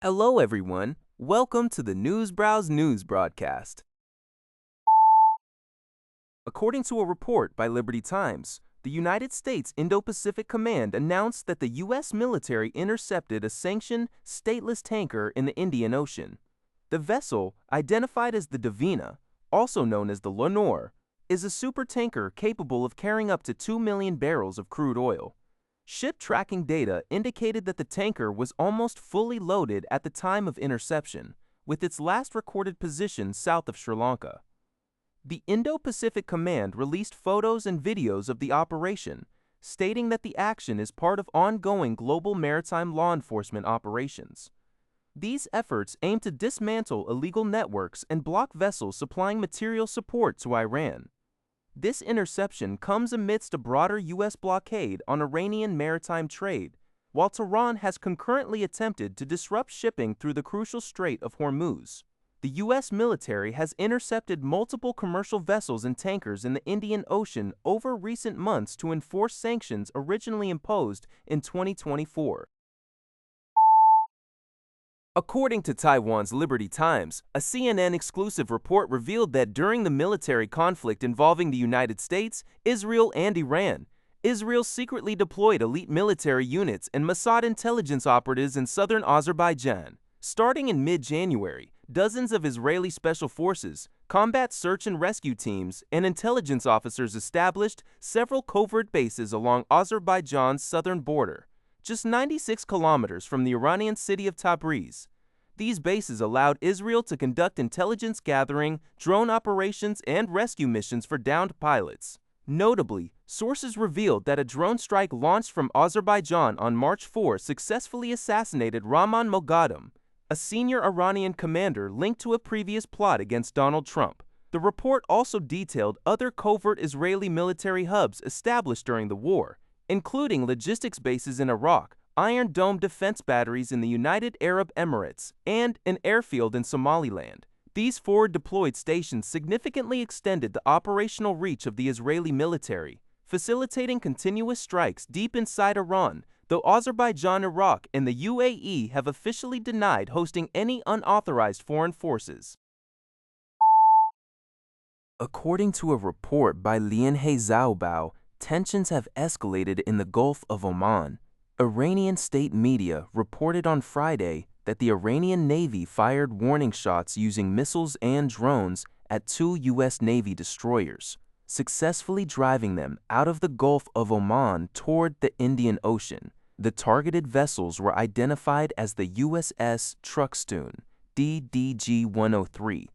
Hello, everyone. Welcome to the Newsbrowse News broadcast. According to a report by Liberty Times, the United States Indo-Pacific Command announced that the U.S. military intercepted a sanctioned, stateless tanker in the Indian Ocean. The vessel, identified as the Divina, also known as the Lenore, is a supertanker capable of carrying up to 2 million barrels of crude oil. Ship tracking data indicated that the tanker was almost fully loaded at the time of interception, with its last recorded position south of Sri Lanka. The Indo-Pacific Command released photos and videos of the operation, stating that the action is part of ongoing global maritime law enforcement operations. These efforts aim to dismantle illegal networks and block vessels supplying material support to Iran. This interception comes amidst a broader U.S. blockade on Iranian maritime trade, while Tehran has concurrently attempted to disrupt shipping through the crucial Strait of Hormuz. The U.S. military has intercepted multiple commercial vessels and tankers in the Indian Ocean over recent months to enforce sanctions originally imposed in 2024. According to Taiwan's Liberty Times, a CNN-exclusive report revealed that during the military conflict involving the United States, Israel, and Iran, Israel secretly deployed elite military units and Mossad intelligence operatives in southern Azerbaijan. Starting in mid-January, dozens of Israeli special forces, combat search and rescue teams, and intelligence officers established several covert bases along Azerbaijan's southern border, just 96 kilometers from the Iranian city of Tabriz. These bases allowed Israel to conduct intelligence gathering, drone operations, and rescue missions for downed pilots. Notably, sources revealed that a drone strike launched from Azerbaijan on March 4 successfully assassinated Rahman Moghadam, a senior Iranian commander linked to a previous plot against Donald Trump. The report also detailed other covert Israeli military hubs established during the war, including logistics bases in Iraq, Iron Dome defense batteries in the United Arab Emirates, and an airfield in Somaliland. These forward-deployed stations significantly extended the operational reach of the Israeli military, facilitating continuous strikes deep inside Iran, though Azerbaijan, Iraq, and the UAE have officially denied hosting any unauthorized foreign forces. According to a report by Lianhe Zhaobao, tensions have escalated in the Gulf of Oman. Iranian state media reported on Friday that the Iranian Navy fired warning shots using missiles and drones at 2 U.S. Navy destroyers, successfully driving them out of the Gulf of Oman toward the Indian Ocean. The targeted vessels were identified as the USS Truxtun, DDG-103,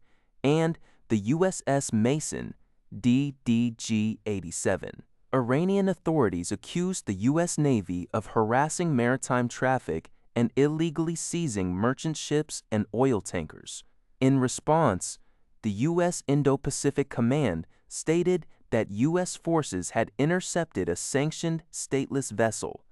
and the USS Mason, DDG-87. Iranian authorities accused the U.S. Navy of harassing maritime traffic and illegally seizing merchant ships and oil tankers. In response, the U.S. Indo-Pacific Command stated that U.S. forces had intercepted a sanctioned stateless vessel,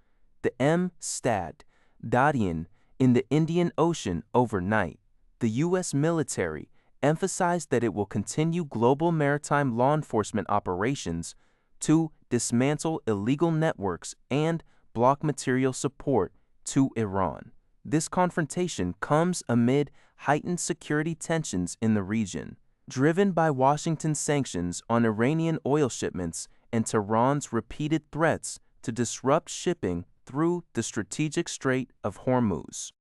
the Mossad, Dadian, in the Indian Ocean overnight. The U.S. military emphasized that it will continue global maritime law enforcement operations to dismantle illegal networks and block material support to Iran. This confrontation comes amid heightened security tensions in the region, driven by Washington's sanctions on Iranian oil shipments and Tehran's repeated threats to disrupt shipping through the strategic Strait of Hormuz.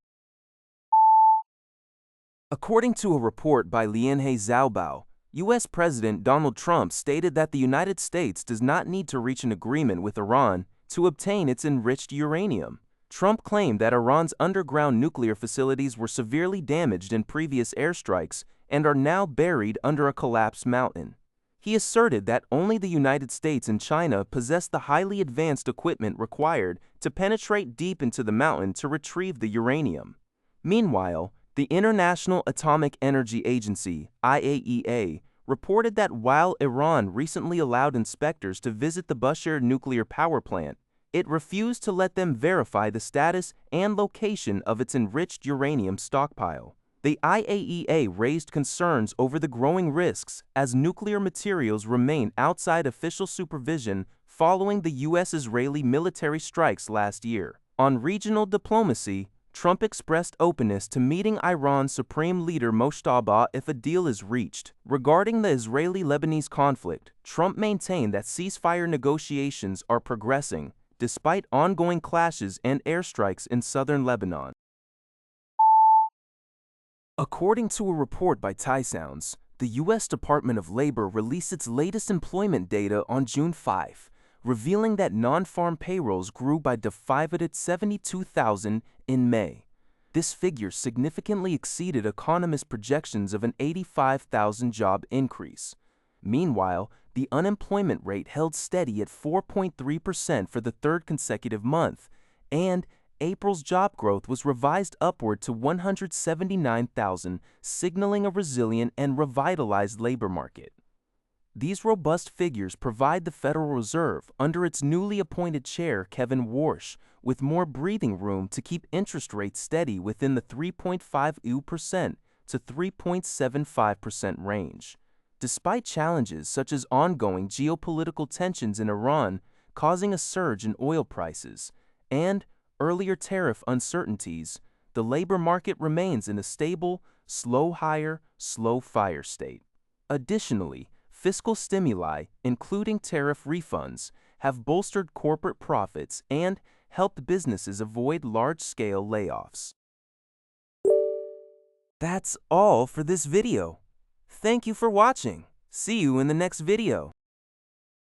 According to a report by Lianhe Zhaobao, U.S. President Donald Trump stated that the United States does not need to reach an agreement with Iran to obtain its enriched uranium. Trump claimed that Iran's underground nuclear facilities were severely damaged in previous airstrikes and are now buried under a collapsed mountain. He asserted that only the United States and China possess the highly advanced equipment required to penetrate deep into the mountain to retrieve the uranium. Meanwhile, the International Atomic Energy Agency, IAEA, reported that while Iran recently allowed inspectors to visit the Bushehr nuclear power plant, it refused to let them verify the status and location of its enriched uranium stockpile. The IAEA raised concerns over the growing risks as nuclear materials remain outside official supervision following the U.S.-Israeli military strikes last year. On regional diplomacy, Trump expressed openness to meeting Iran's Supreme Leader Moshtaba if a deal is reached. Regarding the Israeli-Lebanese conflict, Trump maintained that ceasefire negotiations are progressing, despite ongoing clashes and airstrikes in southern Lebanon. According to a report by Thai Sounds, the U.S. Department of Labor released its latest employment data on June 5, revealing that non-farm payrolls grew by 572,000 in May. This figure significantly exceeded economists' projections of an 85,000 job increase. Meanwhile, the unemployment rate held steady at 4.3% for the third consecutive month, and April's job growth was revised upward to 179,000, signaling a resilient and revitalized labor market. These robust figures provide the Federal Reserve, under its newly appointed chair, Kevin Warsh, with more breathing room to keep interest rates steady within the 3.50% to 3.75% range. Despite challenges such as ongoing geopolitical tensions in Iran causing a surge in oil prices and earlier tariff uncertainties, the labor market remains in a stable, slow hire, slow fire state. Additionally, fiscal stimuli, including tariff refunds, have bolstered corporate profits and helped businesses avoid large-scale layoffs. That's all for this video. Thank you for watching. See you in the next video.